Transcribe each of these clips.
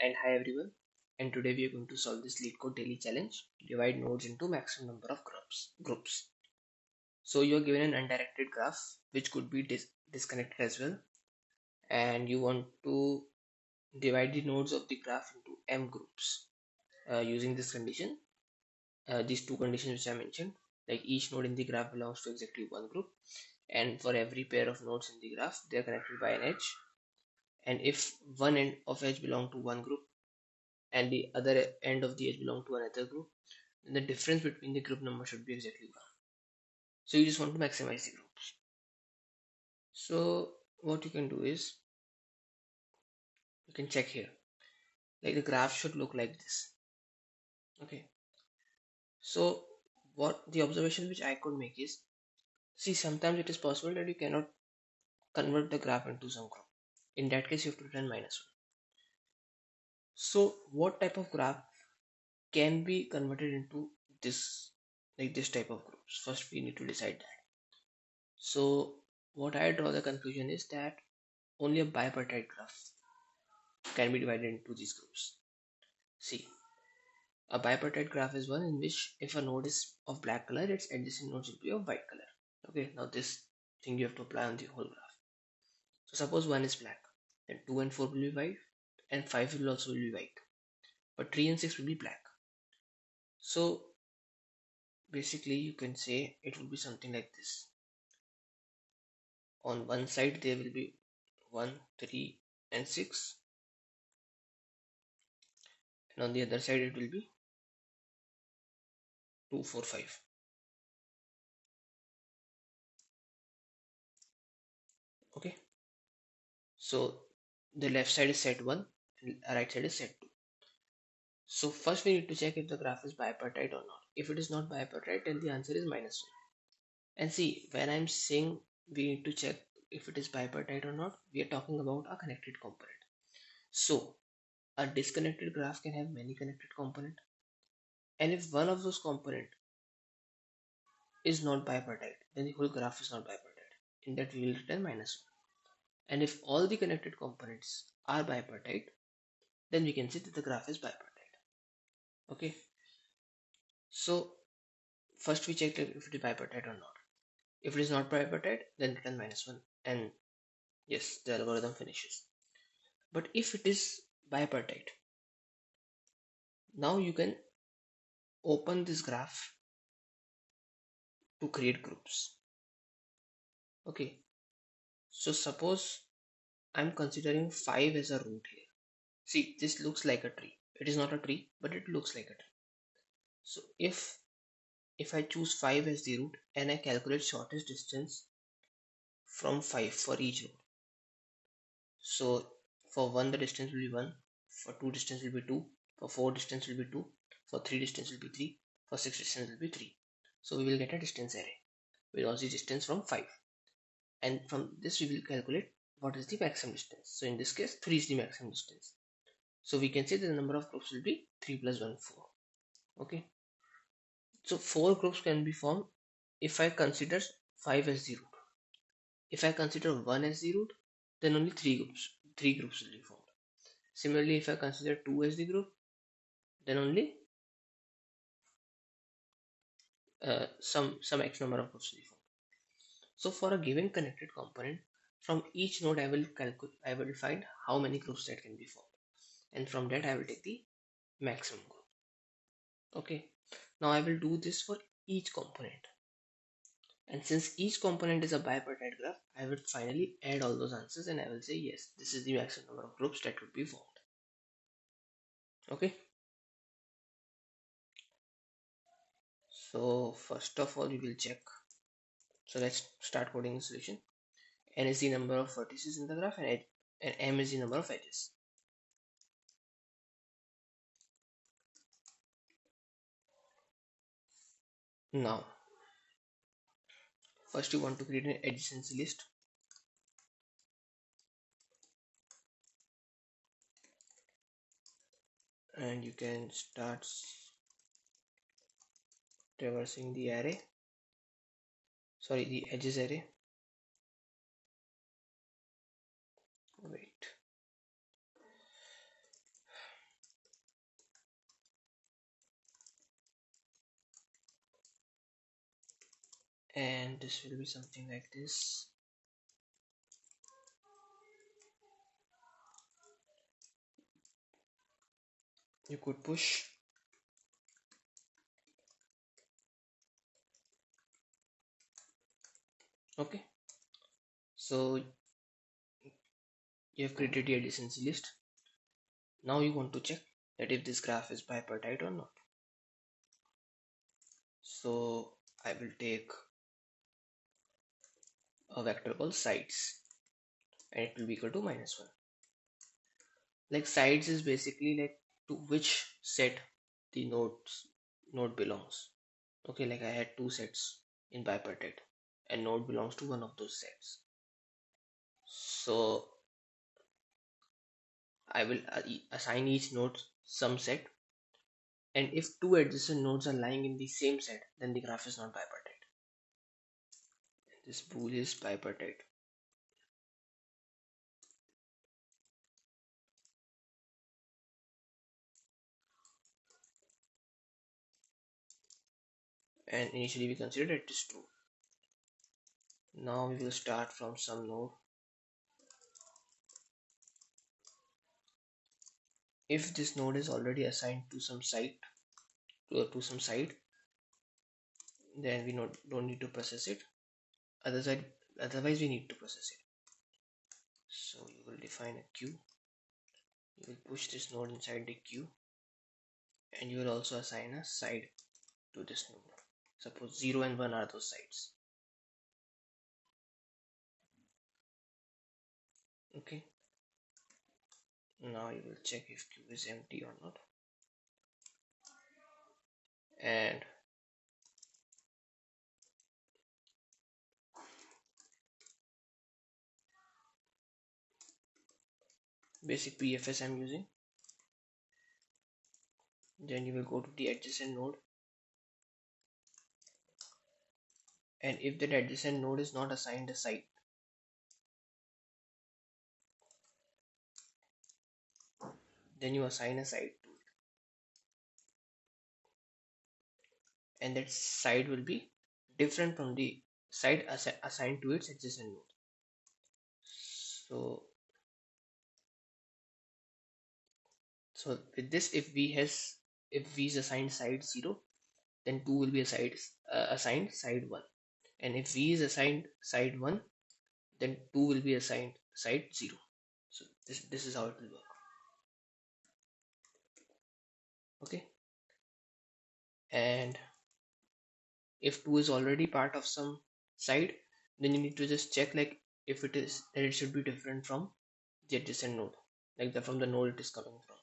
And hi everyone, and today we are going to solve this LeetCode daily challenge. Divide nodes into maximum number of groups. So you are given an undirected graph which could be disconnected as well, and you want to divide the nodes of the graph into m groups using this condition. These two conditions which I mentioned, like each node in the graph belongs to exactly one group, and for every pair of nodes in the graph, they are connected by an edge. And if one end of edge belong to one group and the other end of the edge belong to another group, then the difference between the group number should be exactly 1. So you just want to maximize the groups. So what you can do is you can check here, like the graph should look like this. Okay, so what the observation which I could make is, see, sometimes it is possible that you cannot convert the graph into some group. In that case you have to return -1. So what type of graph can be converted into this, like this type of groups? First we need to decide that. So what I draw the conclusion is that only a bipartite graph can be divided into these groups. See, a bipartite graph is one in which if a node is of black color, its adjacent nodes will be of white color. Okay, now this thing you have to apply on the whole graph. So suppose 1 is black, then 2 and 4 will be white, and 5 will also be white, but 3 and 6 will be black. So basically you can say it will be something like this. On one side there will be 1, 3 and 6, and on the other side it will be 2, 4, 5. Okay, so the left side is set 1 and right side is set 2. So first we need to check if the graph is bipartite or not. If it is not bipartite, then the answer is -1. And see, when I'm saying we need to check if it is bipartite or not, we are talking about a connected component. So a disconnected graph can have many connected components, and if one of those component is not bipartite, then the whole graph is not bipartite. In that we will return -1. And if all the connected components are bipartite, then we can say that the graph is bipartite. Okay, so first we check if it is bipartite or not. If it is not bipartite, then return -1, and yes, the algorithm finishes. But if it is bipartite, now you can open this graph to create groups. Okay, so suppose I'm considering 5 as a root here. See, this looks like a tree. It is not a tree, but it looks like a tree. So if I choose 5 as the root and I calculate shortest distance from 5 for each node. So for 1 the distance will be 1, for 2 distance will be 2, for 4 distance will be 2, for 3 distance will be 3, for 6 distance will be 3. So we will get a distance array with all the distance from 5, and from this we will calculate what is the maximum distance. So in this case 3 is the maximum distance. So we can say that the number of groups will be 3 plus 1, 4. Okay, so 4 groups can be formed if I consider 5 as the root. If I consider 1 as the root, then only 3 groups will be formed. Similarly, if I consider 2 as the group, then only some x number of groups will be formed. So for a given connected component, from each node I will find how many groups that can be formed, and from that I will take the maximum group. Okay, now I will do this for each component, and since each component is a bipartite graph, I will finally add all those answers and I will say yes, this is the maximum number of groups that would be formed. Okay, so first of all we will check. So let's start coding the solution. N is the number of vertices in the graph, and m is the number of edges. Now first you want to create an adjacency list. And you can start traversing the array, the edges array. Wait, and this will be something like this. You could push. Okay, so you have created the adjacency list. Now you want to check that if this graph is bipartite or not. So I will take a vector called sides and it will be equal to -1. Like sides is basically like to which set the node belongs. Okay, like I had two sets in bipartite and node belongs to one of those sets. So I will assign each node some set, and if two adjacent nodes are lying in the same set, then the graph is not bipartite. This bool is bipartite. And initially we considered it is true. Now we will start from some node. If this node is already assigned to some site, then we don't need to process it. Otherwise we need to process it. So you will define a queue. You will push this node inside the queue, and you will also assign a side to this node. Suppose 0 and 1 are those sides. Okay. Now you will check if queue is empty or not. And basic PFS I'm using. Then you will go to the adjacent node, and if that adjacent node is not assigned a site, then you assign a site to it, and that site will be different from the site assigned to its adjacent node. So with this, if v is assigned side 0, then 2 will be assigned side 1, and if v is assigned side 1, then 2 will be assigned side 0. So this is how it will work. Okay, and if 2 is already part of some side, then you need to just check like if it is, then it should be different from the adjacent node, like from the node it is coming from.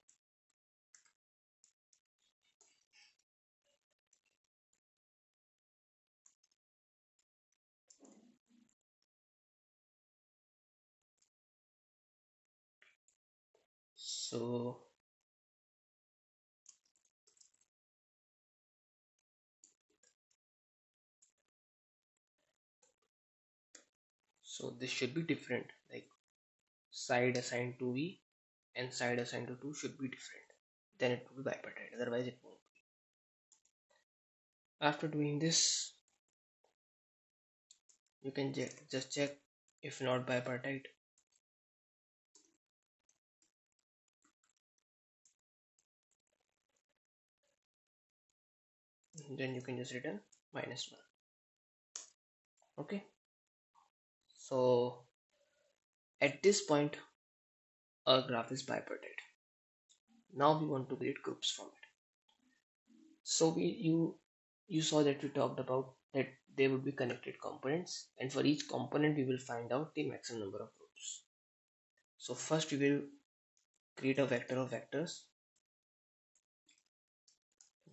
So this should be different, like side assigned to v and side assigned to 2 should be different, then it will be bipartite, otherwise it won't be. After doing this, you can just check if not bipartite. Then you can just return -1. Okay, so at this point our graph is bipartite. Now we want to create groups from it. So you saw that we talked about that there would be connected components, and for each component we will find out the maximum number of groups. So first we will create a vector of vectors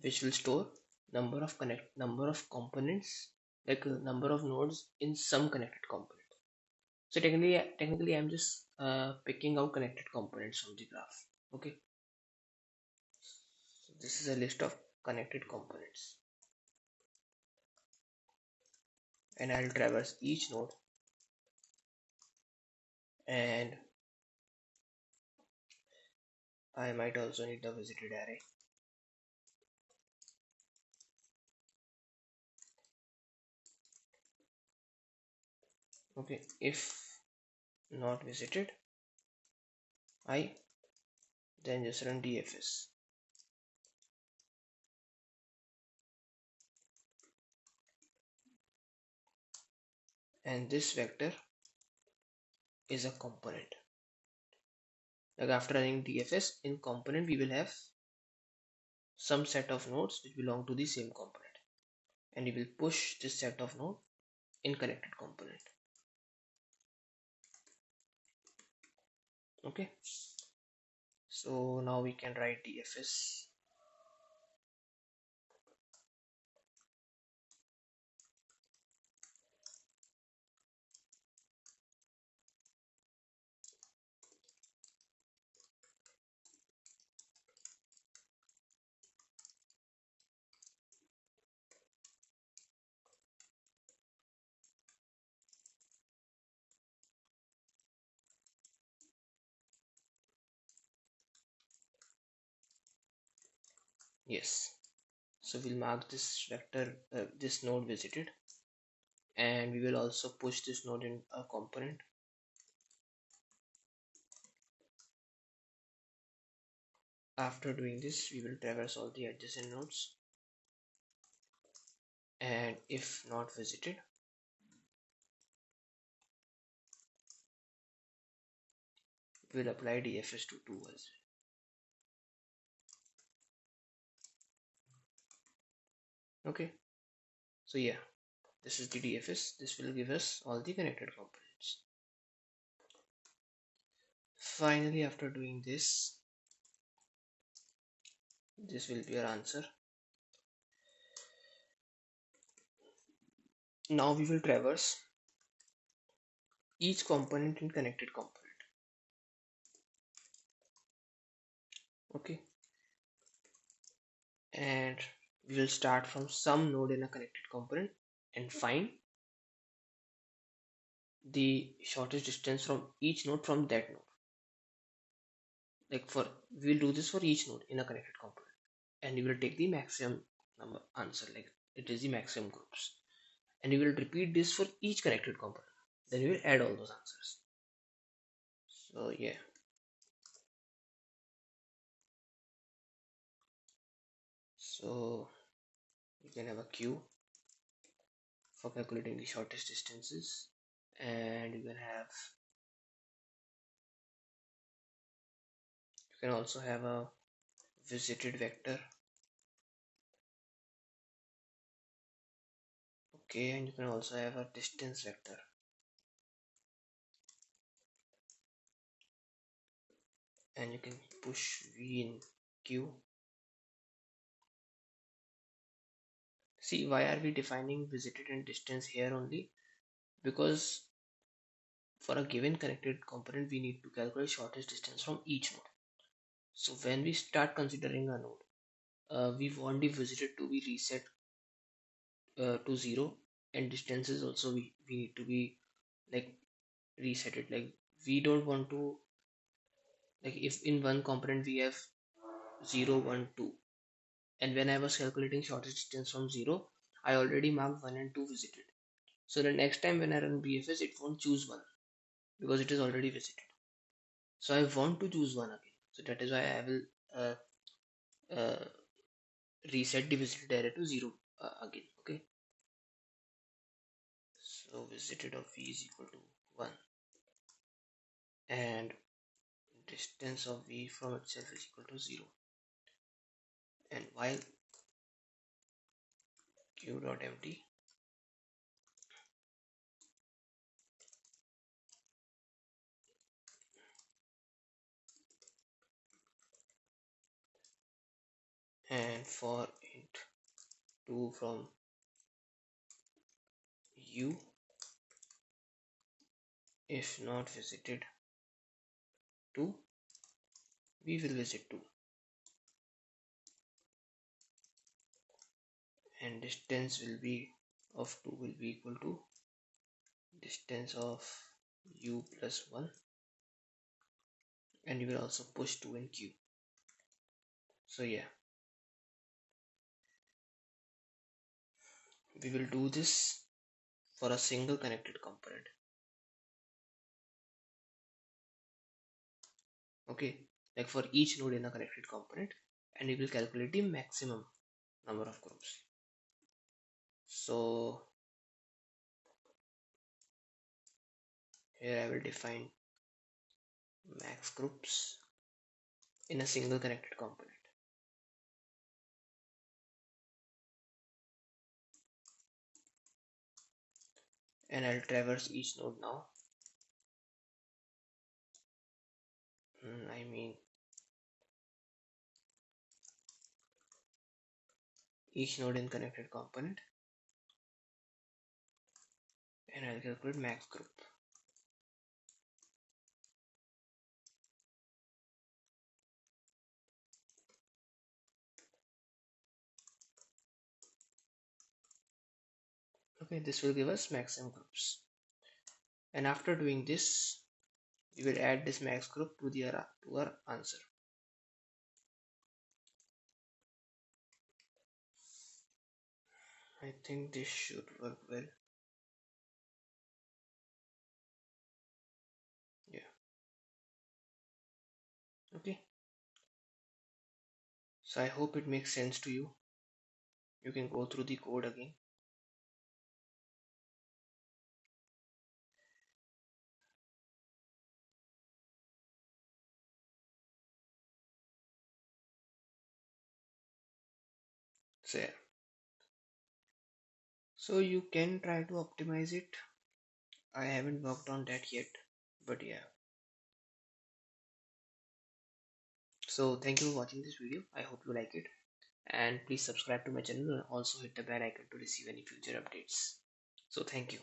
which will store number of components, like a number of nodes in some connected component. So technically I'm just picking out connected components from the graph. Okay, so this is a list of connected components, and I'll traverse each node, and I might also need the visited array. Okay, if not visited I, then just run dfs, and this vector is a component. Like after running dfs, in component we will have some set of nodes which belong to the same component, and we will push this set of node in connected component. Okay, so now we can write dfs. Yes, so we'll mark this vector, this node visited, and we will also push this node in a component. After doing this, we will traverse all the adjacent nodes, and if not visited, we'll apply dfs to 2 as well. Okay, so yeah, this is the dfs. This will give us all the connected components. Finally, after doing this, this will be our answer. Now we will traverse each component in connected component. Okay, and we will start from some node in a connected component and find the shortest distance from each node from that node. Like for we'll do this for each node in a connected component, and we will take the maximum number answer, like it is the maximum groups, and we will repeat this for each connected component. Then we will add all those answers. So yeah, so you can have a queue for calculating the shortest distances, and you can also have a visited vector. Okay, and you can also have a distance vector. And you can push v in q. See, why are we defining visited and distance here only? Because for a given connected component, we need to calculate shortest distance from each node. So when we start considering a node, we want the visited to be reset to 0, and distances also we need to be like reset it. Like we don't want to, like if in one component we have 0, 1, 2, and when I was calculating shortest distance from 0, I already marked 1 and 2 visited. So the next time when I run BFS, it won't choose 1 because it is already visited. So I want to choose 1 again. So that is why I will uh, uh, reset the visited array to 0 again. Okay. So visited of v is equal to 1, and distance of v from itself is equal to 0. And while q dot empty, and for int 2 from u, if not visited 2, we will visit 2, and distance will be of 2 will be equal to distance of u plus 1, and you will also push 2 in q. So yeah, we will do this for a single connected component. Okay, like for each node in a connected component, and we will calculate the maximum number of groups. So here I will define max groups in a single connected component. And I'll traverse each node now. I mean each node in connected component, and I'll calculate max group. Okay, this will give us maximum groups. And after doing this, we will add this max group to our answer. I think this should work well. Yeah. Okay. So I hope it makes sense to you. You can go through the code again. So you can try to optimize it. I haven't worked on that yet, but yeah. So thank you for watching this video. I hope you like it, and please subscribe to my channel and also hit the bell icon to receive any future updates. So thank you.